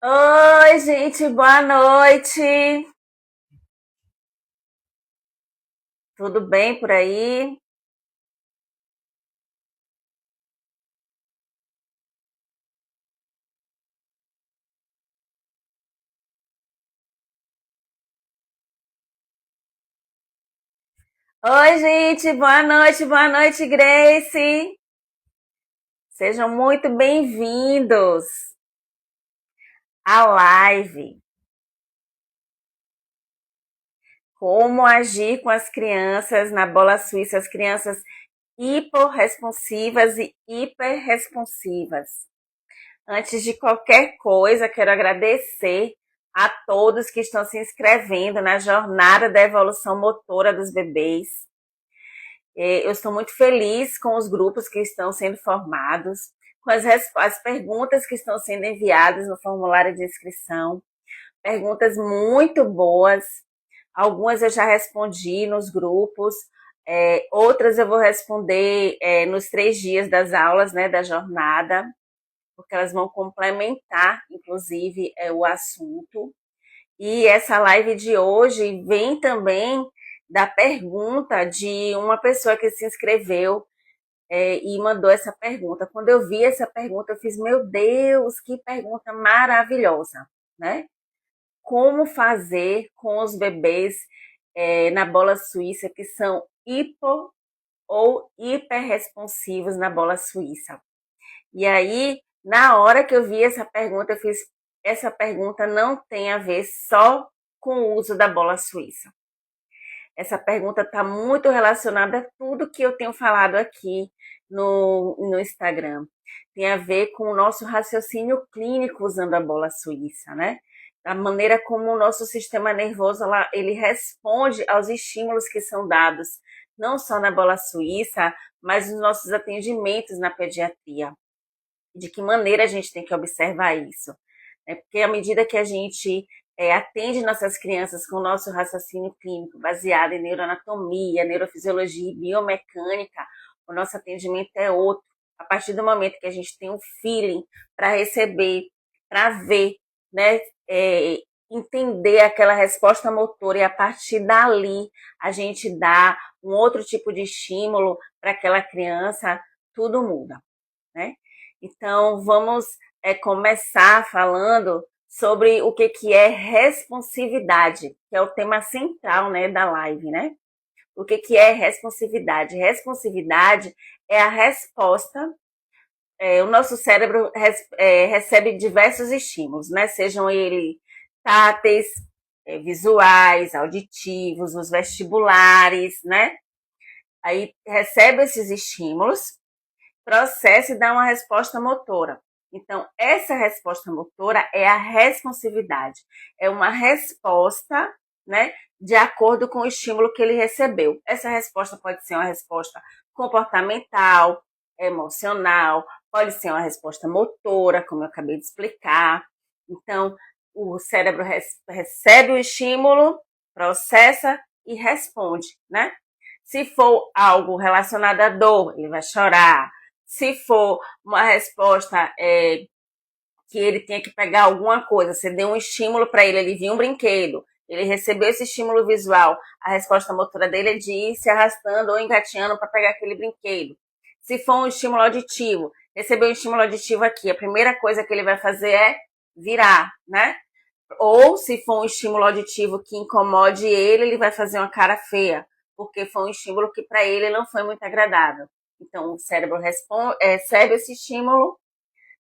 Oi, gente, boa noite. Tudo bem por aí? Oi, gente, boa noite, Grace. Sejam muito bem-vindos à live. Como agir com as crianças na bola suíça, as crianças hiporresponsivas e hiperresponsivas. Antes de qualquer coisa, quero agradecer a todos que estão se inscrevendo na jornada da evolução motora dos bebês. Eu estou muito feliz com os grupos que estão sendo formados, com as perguntas que estão sendo enviadas no formulário de inscrição. Perguntas muito boas. Algumas eu já respondi nos grupos, outras eu vou responder nos 3 dias das aulas, né, da jornada, porque elas vão complementar, inclusive, o assunto. E essa live de hoje vem também da pergunta de uma pessoa que se inscreveu e mandou essa pergunta. Quando eu vi essa pergunta, eu fiz, meu Deus, que pergunta maravilhosa, né? Como fazer com os bebês na bola suíça que são hipo ou hiperresponsivos na bola suíça? E aí, na hora que eu vi essa pergunta, eu fiz, essa pergunta não tem a ver só com o uso da bola suíça. Essa pergunta está muito relacionada a tudo que eu tenho falado aqui no Instagram. Tem a ver com o nosso raciocínio clínico usando a bola suíça, né? A maneira como o nosso sistema nervoso ele responde aos estímulos que são dados, não só na bola suíça, mas nos nossos atendimentos na pediatria. De que maneira a gente tem que observar isso? Porque à medida que a gente atende nossas crianças com o nosso raciocínio clínico baseado em neuroanatomia, neurofisiologia e biomecânica, o nosso atendimento é outro. A partir do momento que a gente tem um feeling para receber, para ver, né, entender aquela resposta motora e a partir dali a gente dá um outro tipo de estímulo para aquela criança, tudo muda, né? Então, vamos começar falando sobre o que é responsividade, que é o tema central, né, da live, né? O que é responsividade? Responsividade é a resposta. O nosso cérebro recebe diversos estímulos, né? Sejam eles táteis, visuais, auditivos, os vestibulares, né? Aí recebe esses estímulos, processa e dá uma resposta motora. Então, essa resposta motora é a responsividade. É uma resposta, né, de acordo com o estímulo que ele recebeu. Essa resposta pode ser uma resposta comportamental, emocional, pode ser uma resposta motora, como eu acabei de explicar. Então, o cérebro recebe o estímulo, processa e responde, né? Se for algo relacionado à dor, ele vai chorar. Se for uma resposta que ele tinha que pegar alguma coisa, você deu um estímulo para ele, ele viu um brinquedo, ele recebeu esse estímulo visual, a resposta motora dele é de ir se arrastando ou engateando para pegar aquele brinquedo. Se for um estímulo auditivo, recebeu um estímulo auditivo aqui, a primeira coisa que ele vai fazer é virar, né? Ou se for um estímulo auditivo que incomode ele, ele vai fazer uma cara feia, porque foi um estímulo que para ele não foi muito agradável. Então, o cérebro recebe esse estímulo,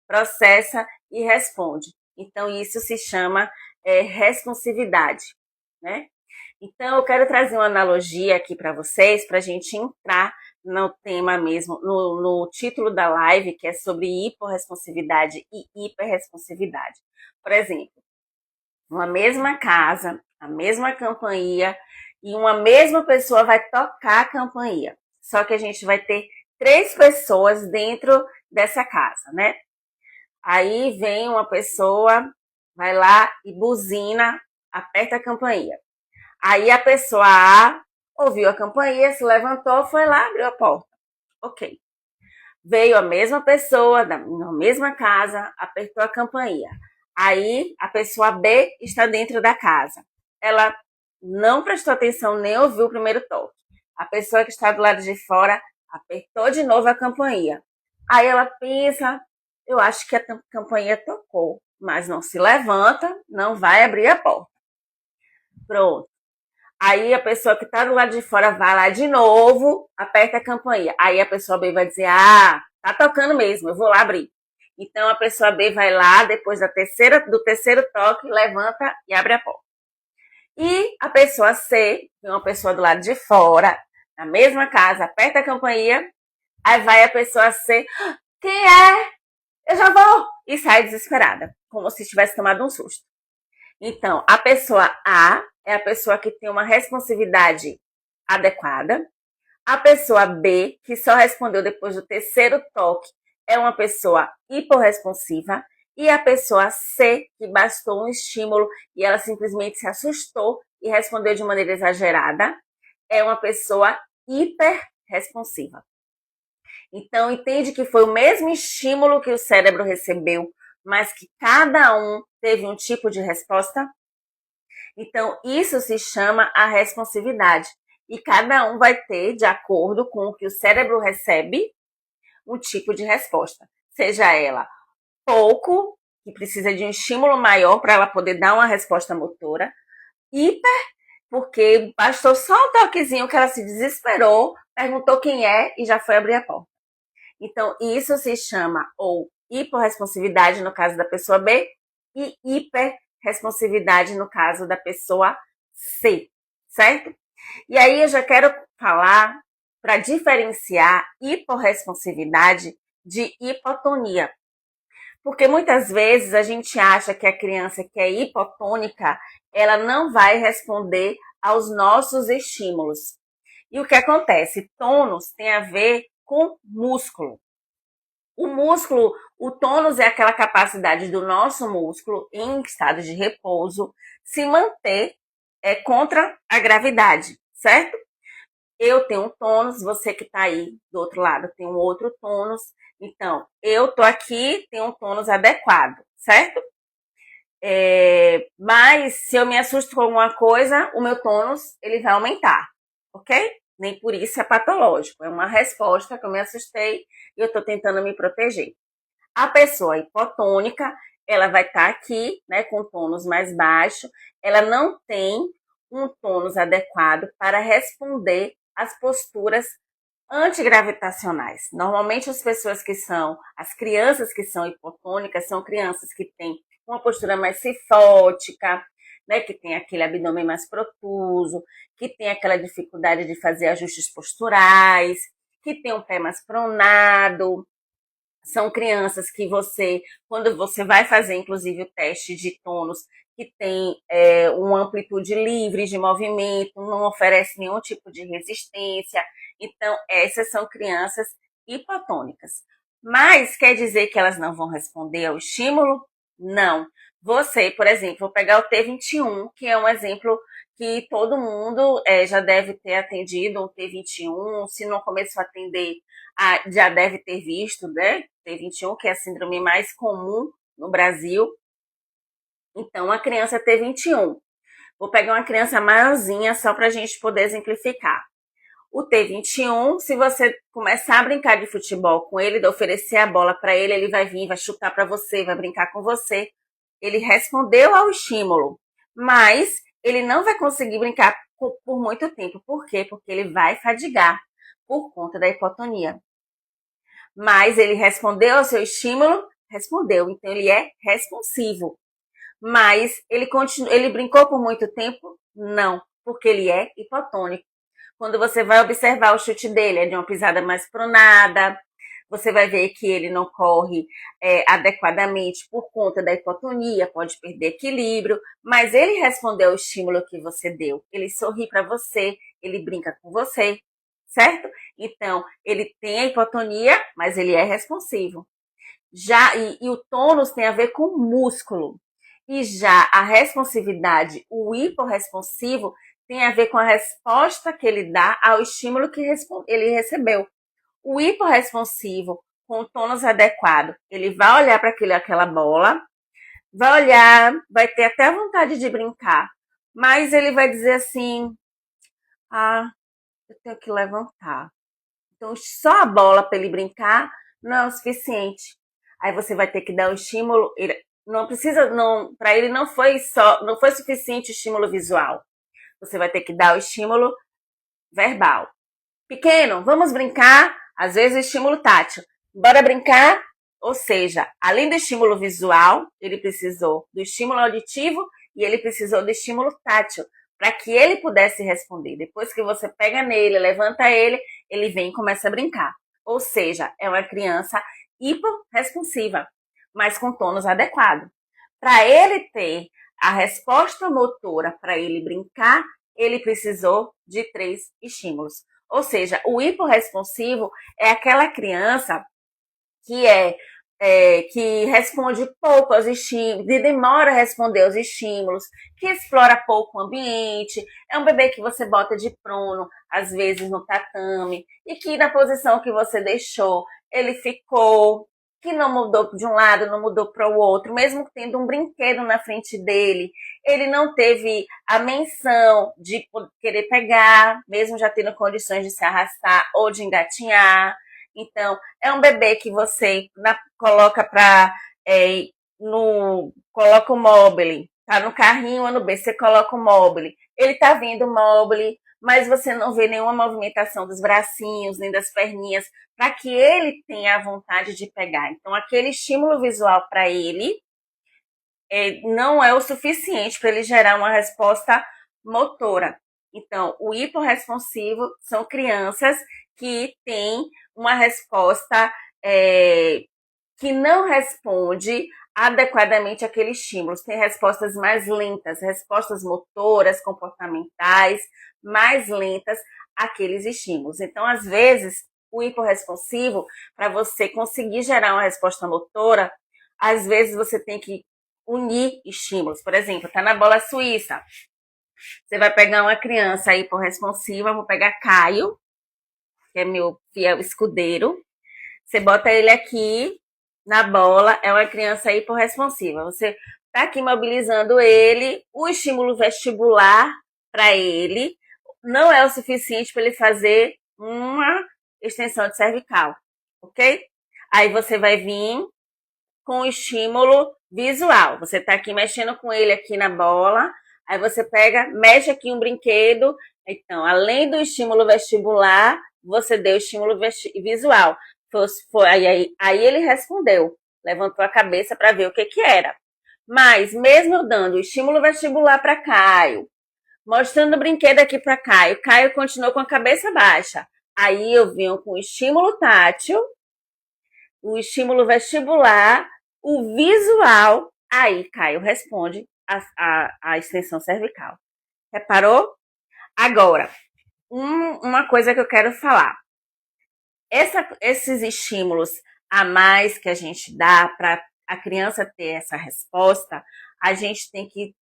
processa e responde. Então, isso se chama responsividade, né? Então, eu quero trazer uma analogia aqui para vocês, para a gente entrar no tema mesmo, no título da live, que é sobre hiporresponsividade e hiperresponsividade. Por exemplo, uma mesma casa, a mesma campainha, e uma mesma pessoa vai tocar a campainha. Só que a gente vai ter 3 pessoas dentro dessa casa, né? Aí vem uma pessoa, vai lá e buzina, aperta a campainha. Aí a pessoa A ouviu a campainha, se levantou, foi lá, abriu a porta. Ok. Veio a mesma pessoa, na mesma casa, apertou a campainha. Aí a pessoa B está dentro da casa. Ela não prestou atenção nem ouviu o primeiro toque. A pessoa que está do lado de fora apertou de novo a campainha. Aí ela pensa, eu acho que a campainha tocou, mas não se levanta, não vai abrir a porta. Pronto. Aí a pessoa que está do lado de fora vai lá de novo, aperta a campainha. Aí a pessoa B vai dizer, tá tocando mesmo, eu vou lá abrir. Então a pessoa B vai lá, depois do terceiro toque, levanta e abre a porta. E a pessoa C, que é uma pessoa do lado de fora, na mesma casa, aperta a campainha, aí vai a pessoa C, quem é? Eu já vou! E sai desesperada, como se tivesse tomado um susto. Então, a pessoa A é a pessoa que tem uma responsividade adequada. A pessoa B, que só respondeu depois do terceiro toque, é uma pessoa hiporresponsiva. E a pessoa C, que bastou um estímulo e ela simplesmente se assustou e respondeu de maneira exagerada, é uma pessoa hiperresponsiva. Então, entende que foi o mesmo estímulo que o cérebro recebeu, mas que cada um teve um tipo de resposta? Então, isso se chama a responsividade. E cada um vai ter, de acordo com o que o cérebro recebe, um tipo de resposta. Seja ela pouco, que precisa de um estímulo maior para ela poder dar uma resposta motora. Hiper, porque bastou só um toquezinho que ela se desesperou, perguntou quem é e já foi abrir a porta. Então, isso se chama ou hiporresponsividade no caso da pessoa B e hiperresponsividade no caso da pessoa C, certo? E aí eu já quero falar para diferenciar hiporresponsividade de hipotonia. Porque muitas vezes a gente acha que a criança que é hipotônica, ela não vai responder aos nossos estímulos. E o que acontece? Tônus tem a ver com músculo. O músculo, o tônus é aquela capacidade do nosso músculo, em estado de repouso, se manter contra a gravidade, certo? Eu tenho um tônus, você que está aí do outro lado tem um outro tônus. Então, eu tô aqui, tenho um tônus adequado, certo? Mas se eu me assusto com alguma coisa, o meu tônus ele vai aumentar, ok? Nem por isso é patológico. É uma resposta que eu me assustei e eu estou tentando me proteger. A pessoa hipotônica, ela vai estar aqui, né, com tônus mais baixo. Ela não tem um tônus adequado para responder às posturas antigravitacionais. Normalmente as crianças que são hipotônicas são crianças que têm uma postura mais cifótica, né, que tem aquele abdômen mais protuso, que tem aquela dificuldade de fazer ajustes posturais, que tem um pé mais pronado. São crianças que quando você vai fazer, inclusive, o teste de tônus, que tem uma amplitude livre de movimento, não oferece nenhum tipo de resistência. Então, essas são crianças hipotônicas. Mas quer dizer que elas não vão responder ao estímulo? Não. Você, por exemplo, vou pegar o T21, que é um exemplo que todo mundo já deve ter atendido, o T21, se não começou a atender, já deve ter visto, né? T21, que é a síndrome mais comum no Brasil. Então, a criança T21. Vou pegar uma criança maiorzinha só para a gente poder exemplificar. O T21, se você começar a brincar de futebol com ele, oferecer a bola para ele, ele vai vir, vai chutar para você, vai brincar com você. Ele respondeu ao estímulo, mas ele não vai conseguir brincar por muito tempo. Por quê? Porque ele vai fadigar por conta da hipotonia. Mas ele respondeu ao seu estímulo? Respondeu. Então, ele é responsivo. Mas ele brincou por muito tempo? Não, porque ele é hipotônico. Quando você vai observar o chute dele, é de uma pisada mais pronada, você vai ver que ele não corre adequadamente por conta da hipotonia, pode perder equilíbrio, mas ele respondeu ao estímulo que você deu. Ele sorri para você, ele brinca com você, certo? Então, ele tem a hipotonia, mas ele é responsivo. E o tônus tem a ver com músculo. E já a responsividade, o hiporresponsivo, tem a ver com a resposta que ele dá ao estímulo que ele recebeu. O hiporresponsivo, com o tônus adequado, ele vai olhar para aquela bola, vai olhar, vai ter até vontade de brincar, mas ele vai dizer assim: ah, eu tenho que levantar. Então, só a bola para ele brincar não é o suficiente. Aí você vai ter que dar o estímulo. Ele não precisa, não, para ele não foi suficiente o estímulo visual. Você vai ter que dar o estímulo verbal. Pequeno, vamos brincar. Às vezes o estímulo tátil. Bora brincar? Ou seja, além do estímulo visual, ele precisou do estímulo auditivo e ele precisou do estímulo tátil para que ele pudesse responder. Depois que você pega nele, levanta ele, ele vem e começa a brincar. Ou seja, é uma criança hiporresponsiva, mas com tônus adequados. Para ele ter a resposta motora para ele brincar, ele precisou de 3 estímulos. Ou seja, o hiporresponsivo é aquela criança que que responde pouco aos estímulos, demora a responder aos estímulos, que explora pouco o ambiente, é um bebê que você bota de prono, às vezes no tatame, e que na posição que você deixou, ele ficou, que não mudou de um lado, não mudou para o outro, mesmo tendo um brinquedo na frente dele, ele não teve a menção de querer pegar, mesmo já tendo condições de se arrastar ou de engatinhar. Então, é um bebê que você coloca coloca o mobile, tá no carrinho ou no B, você coloca o mobile. Ele tá vindo o mobile, mas você não vê nenhuma movimentação dos bracinhos, nem das perninhas, para que ele tenha a vontade de pegar. Então, aquele estímulo visual para ele não é o suficiente para ele gerar uma resposta motora. Então, o hiporresponsivo são crianças que têm uma resposta que não responde adequadamente àqueles estímulos. Tem respostas mais lentas, respostas motoras, comportamentais, mais lentas àqueles estímulos. Então, às vezes, o hiporresponsivo, para você conseguir gerar uma resposta motora, às vezes você tem que unir estímulos. Por exemplo, tá na bola suíça. Você vai pegar uma criança hiporresponsiva, vou pegar Caio, que é meu fiel escudeiro. Você bota ele aqui na bola, é uma criança hiporresponsiva. Você tá aqui mobilizando ele, o estímulo vestibular para ele não é o suficiente para ele fazer uma extensão de cervical, ok? Aí você vai vir com o estímulo visual. Você tá aqui mexendo com ele aqui na bola, aí você pega, mexe aqui um brinquedo. Então, além do estímulo vestibular, você deu o estímulo visual. Aí ele respondeu, levantou a cabeça para ver o que era. Mas, mesmo eu dando o estímulo vestibular para Caio, mostrando o brinquedo aqui para Caio, Caio continuou com a cabeça baixa. Aí eu venho com o estímulo tátil, o estímulo vestibular, o visual, aí Caio responde a extensão cervical. Reparou? Agora, uma coisa que eu quero falar. Esses estímulos a mais que a gente dá para a criança ter essa resposta, a gente tem que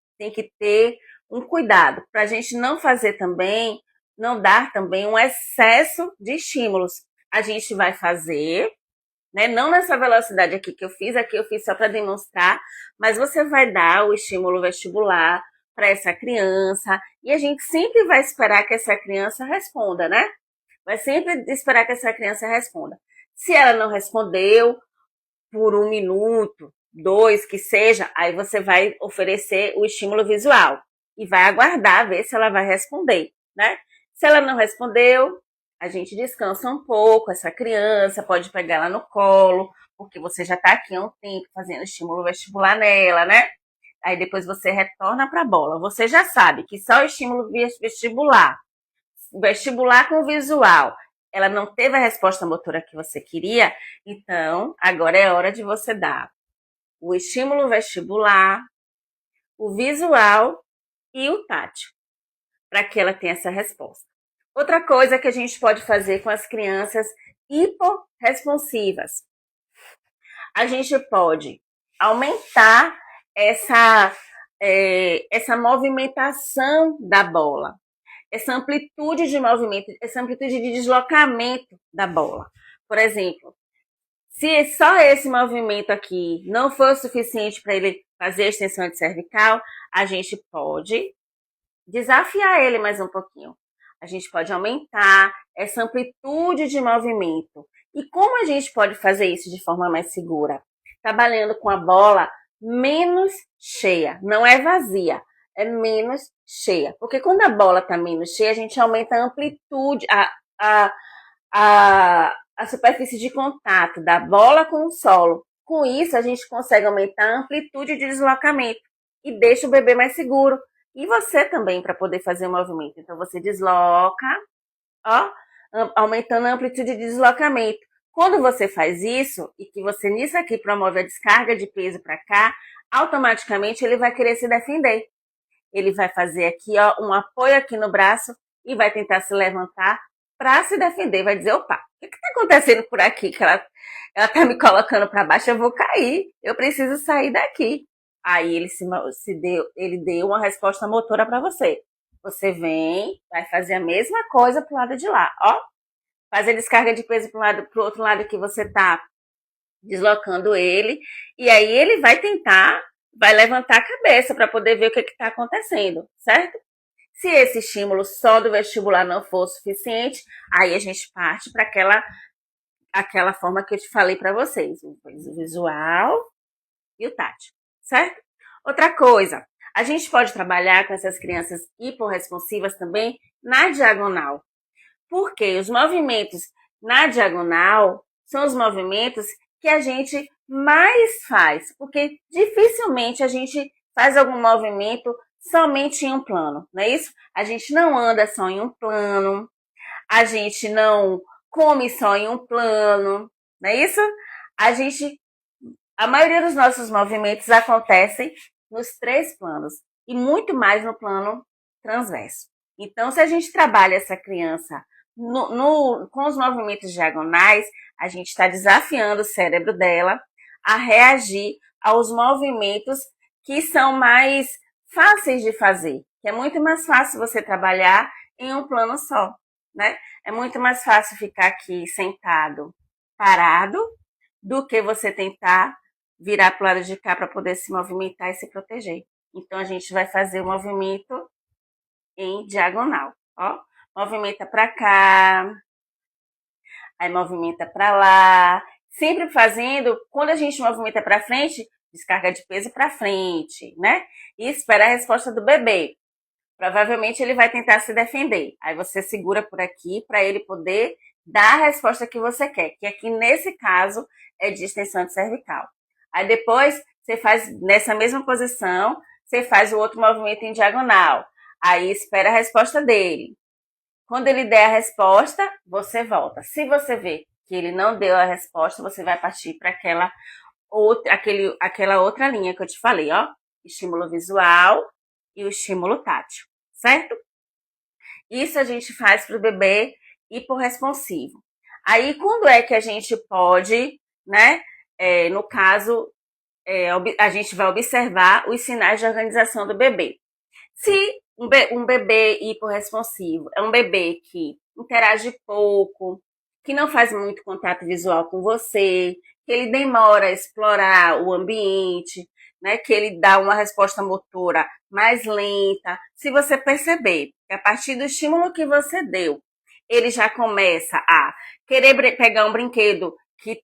ter um cuidado para a gente não fazer também, não dar também um excesso de estímulos. A gente vai fazer, né? Não nessa velocidade aqui eu fiz só para demonstrar, mas você vai dar o estímulo vestibular para essa criança e a gente sempre vai esperar que essa criança responda, né? Vai sempre esperar que essa criança responda. Se ela não respondeu por 1 minuto, 2, que seja, aí você vai oferecer o estímulo visual e vai aguardar ver se ela vai responder, né? Se ela não respondeu, a gente descansa um pouco essa criança, pode pegar ela no colo, porque você já está aqui há um tempo fazendo estímulo vestibular nela, né? Aí depois você retorna para a bola. Você já sabe que só o estímulo vestibular com visual, ela não teve a resposta motora que você queria, então agora é hora de você dar o estímulo vestibular, o visual e o tátil, para que ela tenha essa resposta. Outra coisa que a gente pode fazer com as crianças hiporresponsivas, a gente pode aumentar essa movimentação da bola, essa amplitude de movimento, essa amplitude de deslocamento da bola. Por exemplo, se só esse movimento aqui não for o suficiente para ele fazer a extensão de cervical, a gente pode desafiar ele mais um pouquinho. A gente pode aumentar essa amplitude de movimento. E como a gente pode fazer isso de forma mais segura? Trabalhando com a bola menos cheia, não é vazia, é menos cheia. Porque quando a bola está menos cheia, a gente aumenta a amplitude, a superfície de contato da bola com o solo. Com isso, a gente consegue aumentar a amplitude de deslocamento e deixa o bebê mais seguro. E você também, para poder fazer o movimento. Então, você desloca, ó, aumentando a amplitude de deslocamento. Quando você faz isso, e que você nisso aqui promove a descarga de peso para cá, automaticamente ele vai querer se defender. Ele vai fazer aqui, ó, um apoio aqui no braço e vai tentar se levantar para se defender. Vai dizer, opa, o que está acontecendo por aqui? Que ela tá me colocando para baixo, eu vou cair. Eu preciso sair daqui. Aí ele deu uma resposta motora para você. Você vem, vai fazer a mesma coisa pro lado de lá, ó. Fazer descarga de peso pro outro lado que você tá deslocando ele. E aí ele vai levantar a cabeça para poder ver o que está acontecendo, certo? Se esse estímulo só do vestibular não for suficiente, aí a gente parte para aquela forma que eu te falei para vocês, o visual e o tátil, certo? Outra coisa, a gente pode trabalhar com essas crianças hiporresponsivas também na diagonal, porque os movimentos na diagonal são os movimentos que a gente mais faz, porque dificilmente a gente faz algum movimento somente em um plano, não é isso? A gente não anda só em um plano, a gente não come só em um plano, não é isso? A maioria dos nossos movimentos acontecem nos 3 planos e muito mais no plano transverso. Então, se a gente trabalha essa criança com os movimentos diagonais, a gente está desafiando o cérebro dela a reagir aos movimentos que são mais fáceis de fazer, que é muito mais fácil você trabalhar em um plano só, né? É muito mais fácil ficar aqui sentado, parado, do que você tentar virar para o lado de cá para poder se movimentar e se proteger. Então, a gente vai fazer o movimento em diagonal, ó. Movimenta para cá, aí movimenta para lá, sempre fazendo, quando a gente movimenta para frente, descarga de peso para frente, né? E espera a resposta do bebê. Provavelmente ele vai tentar se defender. Aí você segura por aqui para ele poder dar a resposta que você quer, que aqui nesse caso é de extensão de cervical. Aí depois você faz nessa mesma posição, você faz o outro movimento em diagonal. Aí espera a resposta dele. Quando ele der a resposta, você volta. Se você vê que ele não deu a resposta, você vai partir para aquela outra linha que eu te falei, ó. Estímulo visual e o estímulo tátil, certo? Isso a gente faz para o bebê hiporresponsivo. Aí, quando é que a gente pode, né? No caso, a gente vai observar os sinais de organização do bebê. Se um bebê hiporresponsivo é um bebê que interage pouco, que não faz muito contato visual com você, que ele demora a explorar o ambiente, né, que ele dá uma resposta motora mais lenta. Se você perceber que a partir do estímulo que você deu, ele já começa a querer pegar um brinquedo que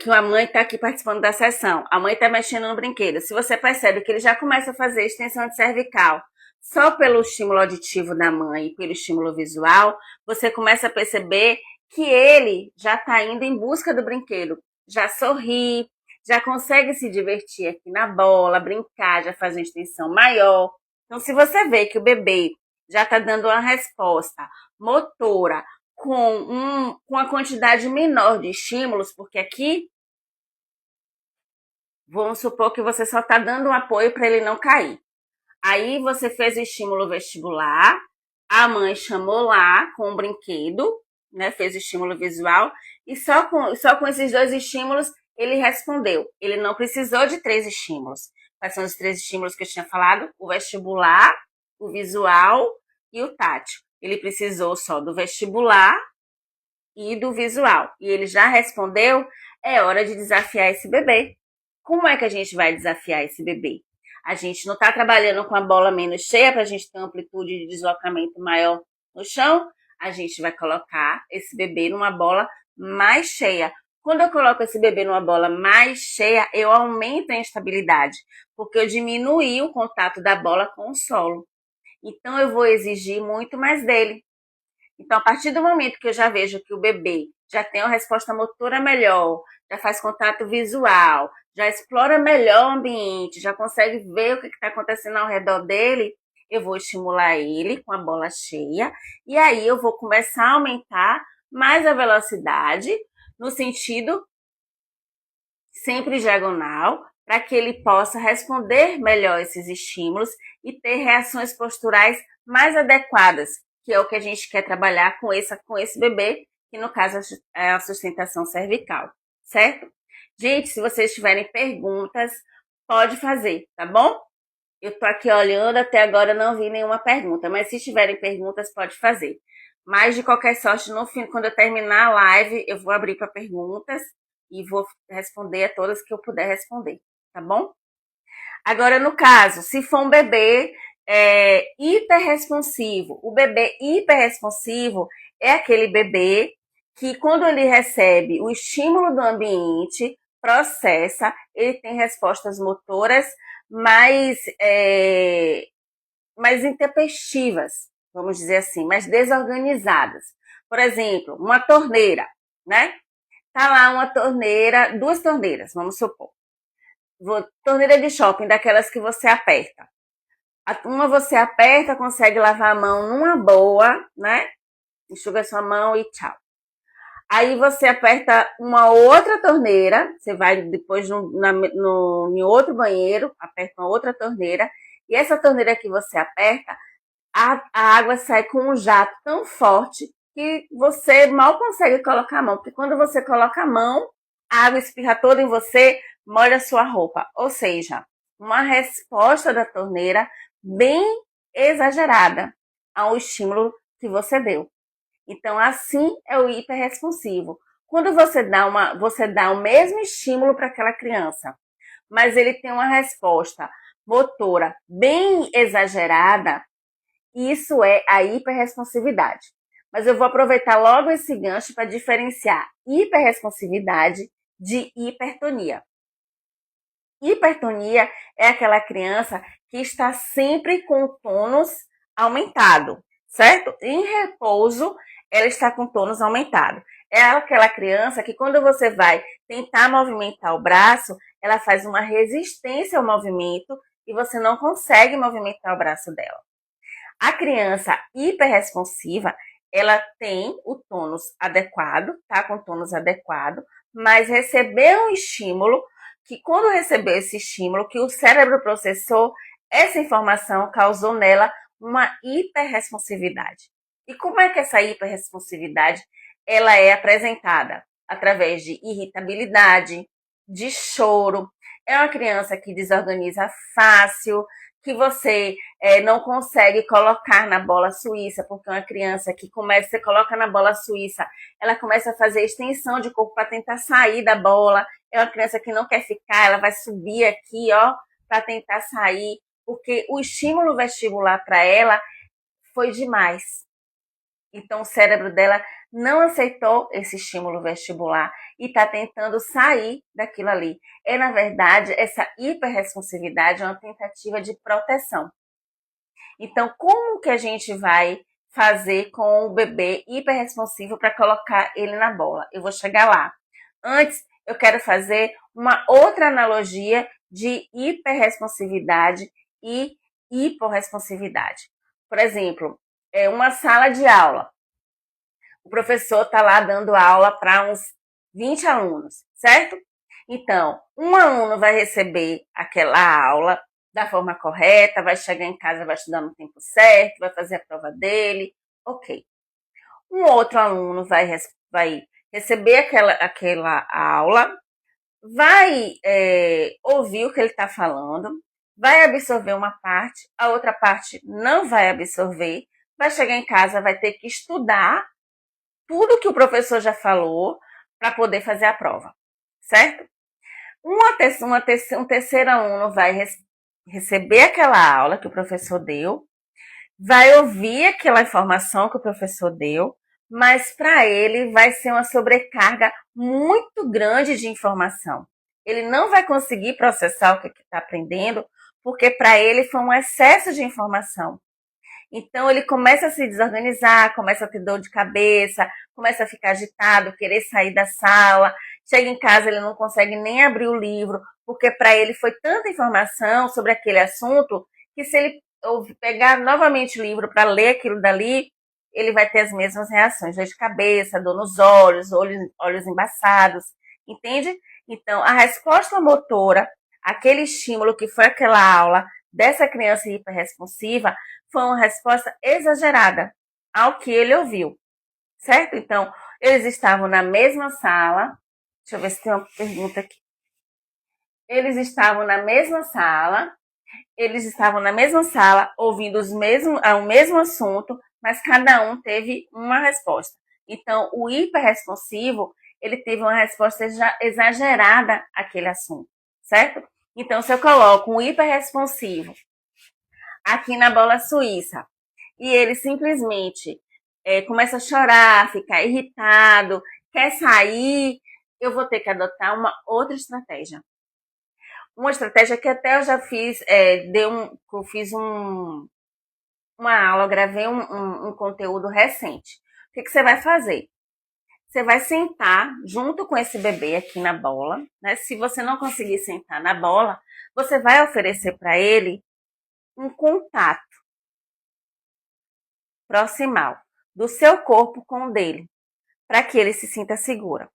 a mãe está aqui participando da sessão, a mãe está mexendo no brinquedo. Se você percebe que ele já começa a fazer extensão de cervical só pelo estímulo auditivo da mãe e pelo estímulo visual, você começa a perceber que ele já está indo em busca do brinquedo, já sorri, já consegue se divertir aqui na bola, brincar, já faz uma extensão maior. Então, se você vê que o bebê já está dando uma resposta motora com uma quantidade menor de estímulos, porque aqui, vamos supor que você só está dando um apoio para ele não cair. Aí você fez o estímulo vestibular, a mãe chamou lá com o brinquedo, né, fez o estímulo visual, e só com esses 2 estímulos ele respondeu. Ele não precisou de 3 estímulos. Quais são os 3 estímulos que eu tinha falado? O vestibular, o visual e o tátil. Ele precisou só do vestibular e do visual. E ele já respondeu, é hora de desafiar esse bebê. Como é que a gente vai desafiar esse bebê? A gente não está trabalhando com a bola menos cheia para a gente ter uma amplitude de deslocamento maior no chão. A gente vai colocar esse bebê numa bola mais cheia. Quando eu coloco esse bebê numa bola mais cheia, eu aumento a instabilidade, porque eu diminuí o contato da bola com o solo. Então, eu vou exigir muito mais dele. Então, a partir do momento que eu já vejo que o bebê já tem uma resposta motora melhor, já faz contato visual, já explora melhor o ambiente, já consegue ver o que está acontecendo ao redor dele, eu vou estimular ele com a bola cheia e aí eu vou começar a aumentar mais a velocidade no sentido sempre diagonal, para que ele possa responder melhor esses estímulos e ter reações posturais mais adequadas, que é o que a gente quer trabalhar com esse bebê, que no caso é a sustentação cervical, certo? Gente, se vocês tiverem perguntas, pode fazer, tá bom? Eu tô aqui olhando, até agora não vi nenhuma pergunta, mas se tiverem perguntas, pode fazer. Mas de qualquer sorte, no fim, quando eu terminar a live, eu vou abrir para perguntas e vou responder a todas que eu puder responder, tá bom? Agora, no caso, se for um bebê hiperresponsivo, o bebê hiperresponsivo é aquele bebê que, quando ele recebe o estímulo do ambiente, processa, ele tem respostas motoras mais, mais intempestivas, vamos dizer assim, mais desorganizadas. Por exemplo, uma torneira, né? Tá lá uma torneira, duas torneiras, vamos supor. Torneira de shopping, daquelas que você aperta. Uma você aperta, consegue lavar a mão numa boa, né? Enxuga sua mão e tchau. Aí você aperta uma outra torneira, você vai depois em outro banheiro, aperta uma outra torneira, e essa torneira que você aperta, a água sai com um jato tão forte que você mal consegue colocar a mão, porque quando você coloca a mão, a água espirra toda em você, molha a sua roupa. Ou seja, uma resposta da torneira bem exagerada ao estímulo que você deu. Então, assim é o hiperresponsivo. Quando você dá o mesmo estímulo para aquela criança, mas ele tem uma resposta motora bem exagerada, isso é a hiperresponsividade. Mas eu vou aproveitar logo esse gancho para diferenciar hiperresponsividade de hipertonia. Hipertonia é aquela criança que está sempre com o tônus aumentado, certo? Em repouso, ela está com o tônus aumentado. É aquela criança que, quando você vai tentar movimentar o braço, ela faz uma resistência ao movimento e você não consegue movimentar o braço dela. A criança hiperresponsiva, ela tem o tônus adequado, tá com o tônus adequado, mas recebeu um estímulo que, quando recebeu esse estímulo, que o cérebro processou, essa informação causou nela uma hiperresponsividade. E como é que essa hiperresponsividade ela é apresentada? Através de irritabilidade, de choro. É uma criança que desorganiza fácil, que você não consegue colocar na bola suíça, porque uma criança que você coloca na bola suíça, ela começa a fazer extensão de corpo para tentar sair da bola. É uma criança que não quer ficar, ela vai subir aqui, ó, para tentar sair, porque o estímulo vestibular para ela foi demais. Então, o cérebro dela não aceitou esse estímulo vestibular e está tentando sair daquilo ali. Na verdade, essa hiperresponsividade é uma tentativa de proteção. Então, como que a gente vai fazer com o bebê hiperresponsivo para colocar ele na bola? Eu vou chegar lá. Antes, eu quero fazer uma outra analogia de hiperresponsividade e hiporresponsividade. Por exemplo, uma sala de aula. O professor está lá dando aula para uns 20 alunos, certo? Então, um aluno vai receber aquela aula da forma correta, vai chegar em casa, vai estudar no tempo certo, vai fazer a prova dele, ok. Um outro aluno vai receber aquela aula, vai ouvir o que ele está falando, vai absorver uma parte, a outra parte não vai absorver, vai chegar em casa, vai ter que estudar tudo que o professor já falou para poder fazer a prova, certo? Um terceiro aluno vai receber aquela aula que o professor deu, vai ouvir aquela informação que o professor deu, mas para ele vai ser uma sobrecarga muito grande de informação. Ele não vai conseguir processar o que está aprendendo, porque para ele foi um excesso de informação. Então ele começa a se desorganizar, começa a ter dor de cabeça, começa a ficar agitado, querer sair da sala. Chega em casa, ele não consegue nem abrir o livro, porque para ele foi tanta informação sobre aquele assunto que se ele pegar novamente o livro para ler aquilo dali, ele vai ter as mesmas reações, dor de cabeça, dor nos olhos embaçados, entende? Então, a resposta motora, aquele estímulo que foi aquela aula dessa criança hiperresponsiva, foi uma resposta exagerada ao que ele ouviu, certo? Então, eles estavam na mesma sala. Deixa eu ver se tem uma pergunta aqui. Eles estavam na mesma sala, ouvindo o mesmo assunto, mas cada um teve uma resposta. Então, o hiperresponsivo, ele teve uma resposta exagerada àquele assunto, certo? Então, se eu coloco um hiperresponsivo aqui na bola suíça e ele simplesmente começa a chorar, ficar irritado, quer sair, eu vou ter que adotar uma outra estratégia. Uma estratégia que até eu já fiz, eu fiz uma aula, eu gravei um conteúdo recente. O que você vai fazer? Você vai sentar junto com esse bebê aqui na bola, né? Se você não conseguir sentar na bola, você vai oferecer para ele um contato proximal do seu corpo com o dele, para que ele se sinta seguro.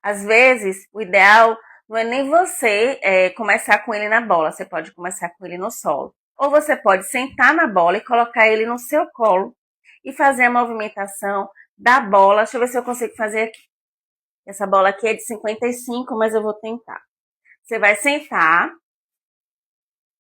Às vezes, o ideal não é nem você começar com ele na bola, você pode começar com ele no solo. Ou você pode sentar na bola e colocar ele no seu colo e fazer a movimentação da bola. Deixa eu ver se eu consigo fazer aqui. Essa bola aqui é de 55, mas eu vou tentar. Você vai sentar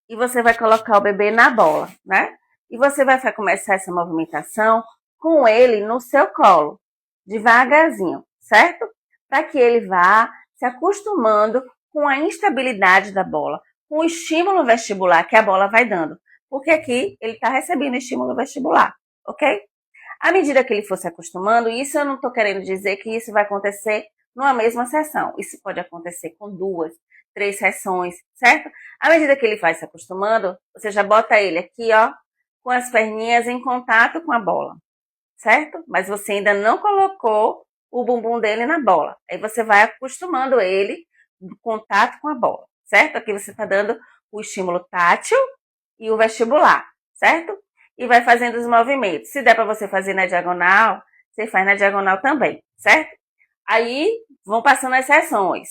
e você vai colocar o bebê na bola, né? E você vai começar essa movimentação com ele no seu colo, devagarzinho, certo? Para que ele vá se acostumando com a instabilidade da bola, com o estímulo vestibular que a bola vai dando. Porque aqui ele está recebendo estímulo vestibular, ok? À medida que ele for se acostumando, isso eu não estou querendo dizer que isso vai acontecer numa mesma sessão. Isso pode acontecer com 2, 3 sessões, certo? À medida que ele vai se acostumando, você já bota ele aqui, ó, com as perninhas em contato com a bola, certo? Mas você ainda não colocou o bumbum dele na bola. Aí você vai acostumando ele do contato com a bola, certo? Aqui você está dando o estímulo tátil e o vestibular, certo? E vai fazendo os movimentos. Se der para você fazer na diagonal, você faz na diagonal também, certo? Aí vão passando as sessões.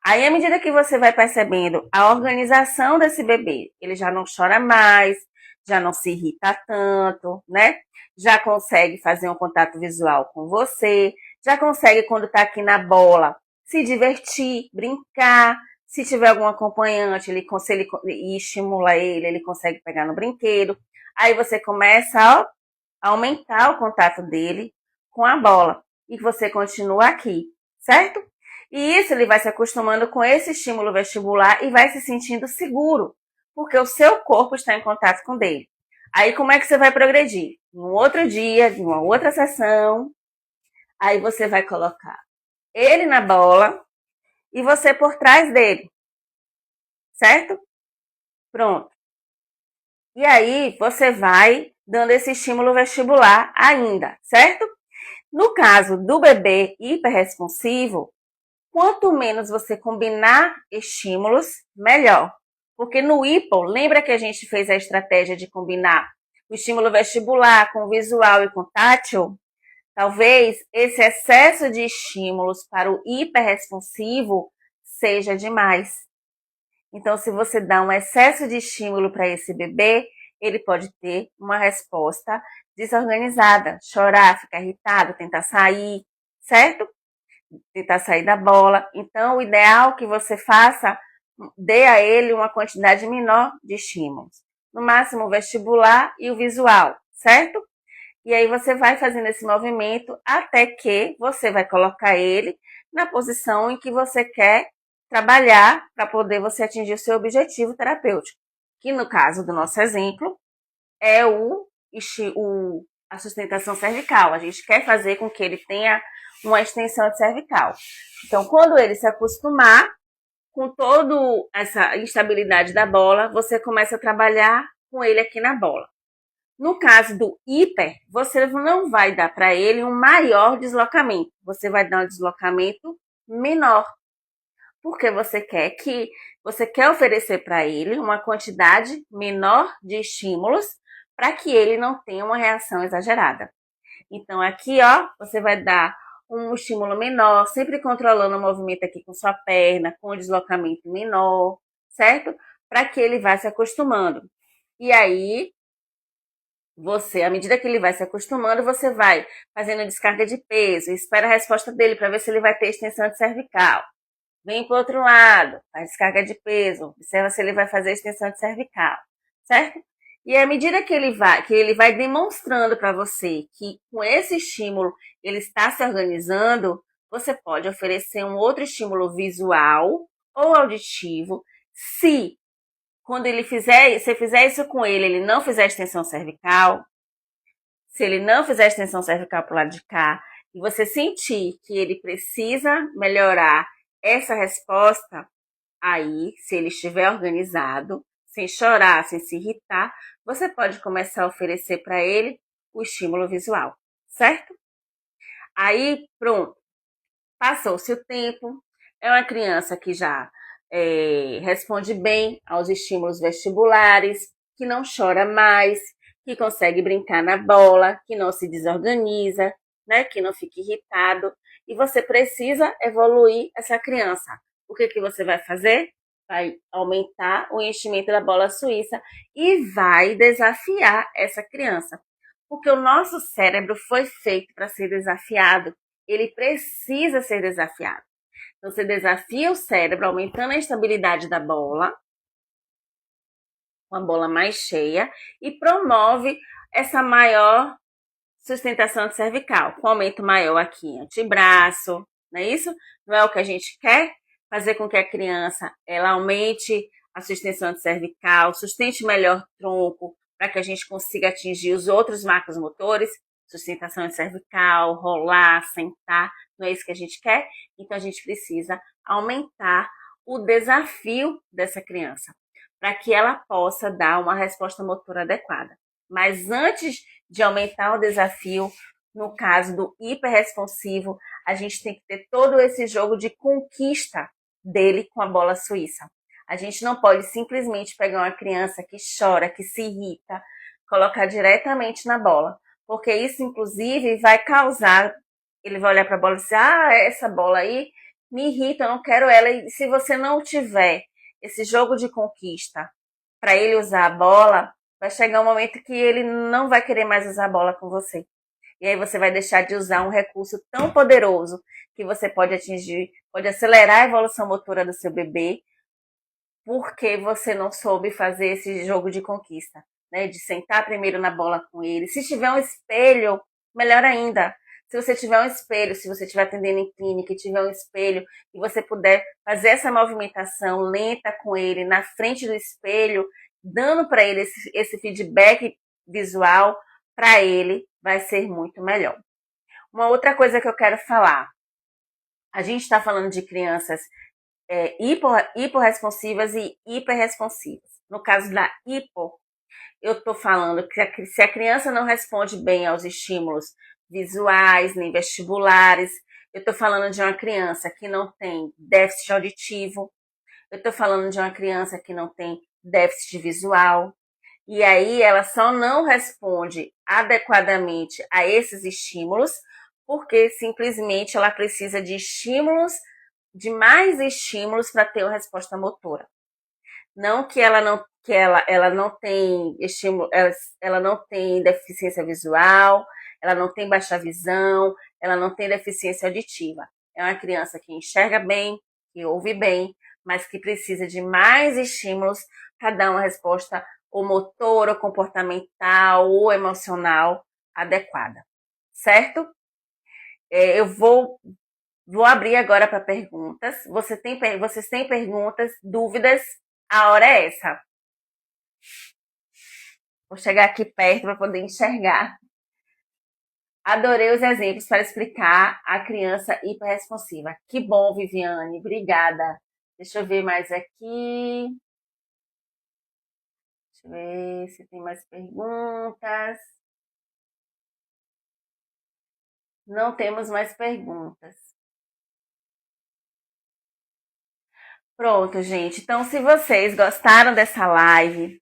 Aí, à medida que você vai percebendo a organização desse bebê, ele já não chora mais, já não se irrita tanto, né? Já consegue fazer um contato visual com você, já consegue, quando está aqui na bola, se divertir, brincar. Se tiver algum acompanhante, se ele estimula ele consegue pegar no brinquedo. Aí você começa a aumentar o contato dele com a bola. E você continua aqui, certo? E isso ele vai se acostumando com esse estímulo vestibular e vai se sentindo seguro, porque o seu corpo está em contato com o dele. Aí como é que você vai progredir? Num outro dia, em uma outra sessão, aí você vai colocar ele na bola e você por trás dele, certo? Pronto. E aí você vai dando esse estímulo vestibular ainda, certo? No caso do bebê hiperresponsivo, quanto menos você combinar estímulos, melhor. Porque no hipo, lembra que a gente fez a estratégia de combinar o estímulo vestibular com visual e com tátil? Talvez esse excesso de estímulos para o hiperresponsivo seja demais. Então, se você dá um excesso de estímulo para esse bebê, ele pode ter uma resposta desorganizada, chorar, ficar irritado, tentar sair, certo? Tentar sair da bola. Então, o ideal que você faça, dê a ele uma quantidade menor de estímulos. No máximo o vestibular e o visual, certo? E aí você vai fazendo esse movimento até que você vai colocar ele na posição em que você quer trabalhar para poder você atingir o seu objetivo terapêutico, que no caso do nosso exemplo é a sustentação cervical. A gente quer fazer com que ele tenha uma extensão de cervical. Então, quando ele se acostumar com toda essa instabilidade da bola, você começa a trabalhar com ele aqui na bola. No caso do hiper, você não vai dar para ele um maior deslocamento, você vai dar um deslocamento menor, porque você quer oferecer para ele uma quantidade menor de estímulos para que ele não tenha uma reação exagerada. Então aqui, ó, você vai dar um estímulo menor, sempre controlando o movimento aqui com sua perna, com o deslocamento menor, certo? Para que ele vá se acostumando. E aí, à medida que ele vai se acostumando, você vai fazendo descarga de peso, espera a resposta dele para ver se ele vai ter extensão de cervical. Vem para o outro lado, faz descarga de peso, observa se ele vai fazer extensão de cervical, certo? E à medida que ele vai demonstrando para você que com esse estímulo ele está se organizando, você pode oferecer um outro estímulo visual ou auditivo. Se quando você fizer isso com ele não fizer extensão cervical, se ele não fizer extensão cervical para o lado de cá, e você sentir que ele precisa melhorar essa resposta, aí, se ele estiver organizado, sem chorar, sem se irritar, você pode começar a oferecer para ele o estímulo visual, certo? Aí, pronto, passou-se o tempo, é uma criança que já responde bem aos estímulos vestibulares, que não chora mais, que consegue brincar na bola, que não se desorganiza, né, que não fica irritado. E você precisa evoluir essa criança. O que você vai fazer? Vai aumentar o enchimento da bola suíça e vai desafiar essa criança. Porque o nosso cérebro foi feito para ser desafiado. Ele precisa ser desafiado. Então, você desafia o cérebro, aumentando a estabilidade da bola, uma bola mais cheia, e promove essa maior sustentação de cervical, com aumento maior aqui em antebraço, não é isso? Não é o que a gente quer? Fazer com que a criança ela aumente a sustentação de cervical, sustente melhor o tronco, para que a gente consiga atingir os outros marcos motores, sustentação de cervical, rolar, sentar, não é isso que a gente quer? Então a gente precisa aumentar o desafio dessa criança, para que ela possa dar uma resposta motora adequada. Mas antes de aumentar o desafio, no caso do hiperresponsivo, a gente tem que ter todo esse jogo de conquista dele com a bola suíça. A gente não pode simplesmente pegar uma criança que chora, que se irrita, colocar diretamente na bola, porque isso, inclusive, vai causar, ele vai olhar para a bola e dizer, essa bola aí me irrita, eu não quero ela. E se você não tiver esse jogo de conquista para ele usar a bola, vai chegar um momento que ele não vai querer mais usar a bola com você. E aí você vai deixar de usar um recurso tão poderoso que você pode atingir, pode acelerar a evolução motora do seu bebê, porque você não soube fazer esse jogo de conquista, né? De sentar primeiro na bola com ele. Se tiver um espelho, melhor ainda. Se você tiver um espelho, se você estiver atendendo em clínica e tiver um espelho e você puder fazer essa movimentação lenta com ele na frente do espelho, dando para ele esse feedback visual, para ele vai ser muito melhor. Uma outra coisa que eu quero falar. A gente está falando de crianças hiporresponsivas e hiperresponsivas. No caso da hipo, eu estou falando que se a criança não responde bem aos estímulos visuais nem vestibulares, eu estou falando de uma criança que não tem déficit auditivo, eu estou falando de uma criança que não tem déficit visual, e aí ela só não responde adequadamente a esses estímulos porque simplesmente ela precisa de estímulos, de mais estímulos para ter uma resposta motora. Não que ela não tem estímulo, ela não tem deficiência visual, ela não tem baixa visão, ela não tem deficiência auditiva. É uma criança que enxerga bem, que ouve bem, mas que precisa de mais estímulos para dar uma resposta ou motora, ou comportamental, ou emocional adequada. Certo? Eu vou Vou abrir agora para perguntas. Vocês têm perguntas, dúvidas? A hora é essa. Vou chegar aqui perto para poder enxergar. Adorei os exemplos para explicar a criança hiperresponsiva. Que bom, Viviane. Obrigada. Deixa eu ver mais aqui. Deixa eu ver se tem mais perguntas. Não temos mais perguntas. Pronto, gente. Então, se vocês gostaram dessa live,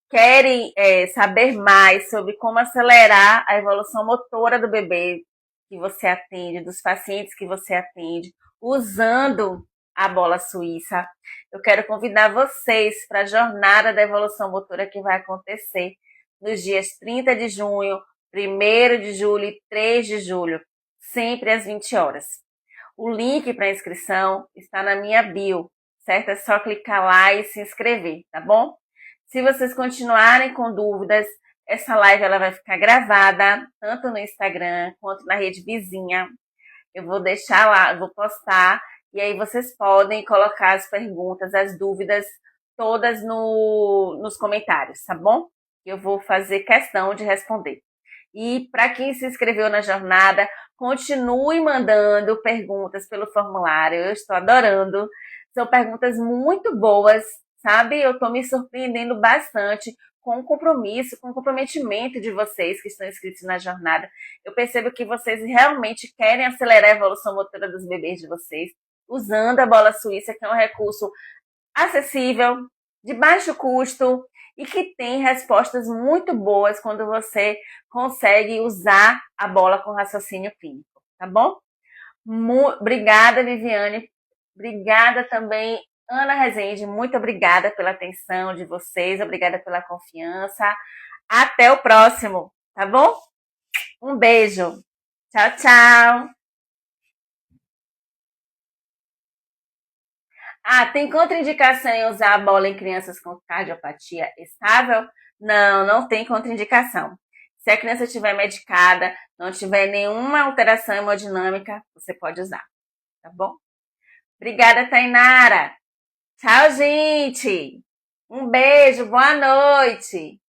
querem saber mais sobre como acelerar a evolução motora do bebê que você atende, dos pacientes que você atende, usando a bola suíça, eu quero convidar vocês para a jornada da evolução motora que vai acontecer nos dias 30 de junho, 1º de julho e 3 de julho, sempre às 20 horas. O link para inscrição está na minha bio, certo? É só clicar lá e se inscrever, tá bom? Se vocês continuarem com dúvidas, essa live ela vai ficar gravada tanto no Instagram quanto na rede vizinha. Eu vou deixar lá, vou postar, e aí vocês podem colocar as perguntas, as dúvidas todas nos comentários, tá bom? Eu vou fazer questão de responder. E para quem se inscreveu na jornada, continue mandando perguntas pelo formulário. Eu estou adorando. São perguntas muito boas, sabe? Eu estou me surpreendendo bastante com o compromisso, com o comprometimento de vocês que estão inscritos na jornada. Eu percebo que vocês realmente querem acelerar a evolução motora dos bebês de vocês, usando a bola suíça, que é um recurso acessível, de baixo custo e que tem respostas muito boas quando você consegue usar a bola com raciocínio clínico, tá bom? Obrigada, Viviane. Obrigada também, Ana Rezende. Muito obrigada pela atenção de vocês, obrigada pela confiança. Até o próximo, tá bom? Um beijo. Tchau, tchau. Ah, tem contraindicação em usar a bola em crianças com cardiopatia estável? Não, não tem contraindicação. Se a criança estiver medicada, não tiver nenhuma alteração hemodinâmica, você pode usar, tá bom? Obrigada, Tainara. Tchau, gente. Um beijo, boa noite.